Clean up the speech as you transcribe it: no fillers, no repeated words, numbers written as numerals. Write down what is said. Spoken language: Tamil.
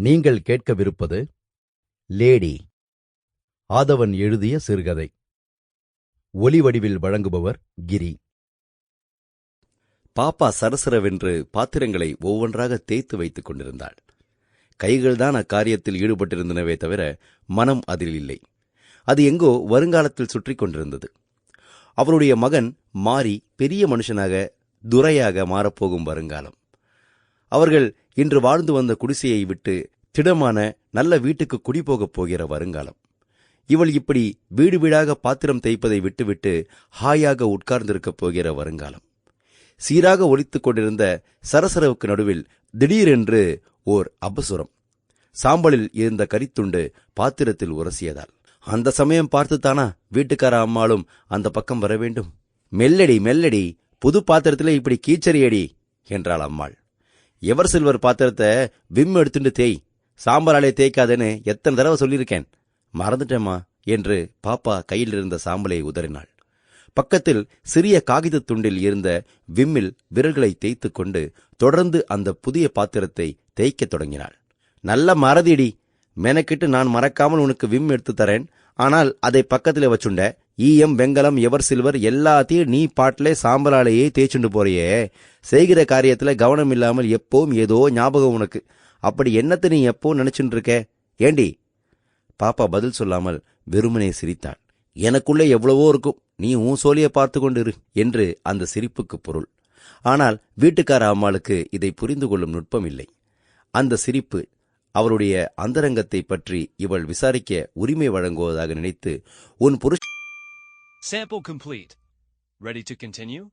நீங்கள் கேட்கவிருப்பது லேடி, ஆதவன் எழுதிய சிறுகதை. ஒலி வடிவில் வழங்குபவர் கிரி. பாப்பா சரசரவென்று பாத்திரங்களை ஒவ்வொன்றாக தேய்த்து வைத்துக் கொண்டிருந்தாள். கைகள்தான் அக்காரியத்தில் ஈடுபட்டிருந்தனவே தவிர மனம் அதில் இல்லை. அது எங்கோ வருங்காலத்தில் சுற்றி கொண்டிருந்தது. அவருடைய மகன் மாறி பெரிய மனுஷனாக, துரையாக மாறப்போகும் வருங்காலம். அவர்கள் இன்று வாழ்ந்து வந்த குடிசையை விட்டு திடமான நல்ல வீட்டுக்கு குடிபோகப் போகிற வருங்காலம். இவள் இப்படி வீடு வீடாக பாத்திரம் தேய்ப்பதை விட்டுவிட்டு ஹாயாக உட்கார்ந்திருக்கப் போகிற வருங்காலம். சீராக ஒலித்துக் கொண்டிருந்த சரசரவுக்கு நடுவில் திடீரென்று ஓர் அபசுரம். சாம்பலில் இருந்த கரித்துண்டு பாத்திரத்தில் உரசியதால் அந்த சமயம் பார்த்துத்தானா வீட்டுக்கார அம்மாளும் அந்த பக்கம் வர வேண்டும்? மெல்லடி மெல்லடி, புது பாத்திரத்திலே இப்படி கீச்சரியடி என்றாள் அம்மாள். எவர் சில்வர் பாத்திரத்தை விம் எடுத்துட்டு தேய், சாம்பலாலே தேய்க்காதேன்னு எத்தனை தடவை சொல்லியிருக்கேன், மறந்துட்டேம்மா என்று பாப்பா கையில் இருந்த சாம்பலை உதறினாள். பக்கத்தில் சிறிய காகித துண்டில் இருந்த விம்மில் விரல்களை தேய்த்து கொண்டு தொடர்ந்து அந்த புதிய பாத்திரத்தை தேய்க்கத் தொடங்கினாள். நல்ல மறதிடி, மெனக்கிட்டு நான் மறக்காமல் உனக்கு விம் எடுத்து தரேன். ஆனால் அதை பக்கத்திலே வச்சுண்ட ஈயம், வெங்கலம், எவர் சில்வர் எல்லாத்தையும் நீ பாட்டிலே சாம்பலாலேயே தேய்ச்சுண்டு போறியே. செய்கிற காரியத்துல கவனம் இல்லாமல் எப்பவும் ஏதோ ஞாபகம் உனக்கு. அப்படி என்னத்தை நீ எப்போ நினைச்சுட்டு இருக்க ஏண்டி? பாப்பா பதில் சொல்லாமல் வெறுமனே சிரித்தாள். எனக்குள்ளே எவ்வளவோ இருக்கும், நீ உன் சோழிய பார்த்து கொண்டிரு என்று அந்த சிரிப்புக்கு பொருள். ஆனால் வீட்டுக்கார அம்மாளுக்கு இதை புரிந்து கொள்ளும் நுட்பம் இல்லை. அந்த சிரிப்பு அவருடைய அந்தரங்கத்தை பற்றி இவள் விசாரிக்க உரிமை வழங்குவதாக நினைத்து, உன் புருஷ Sample complete. Ready to continue?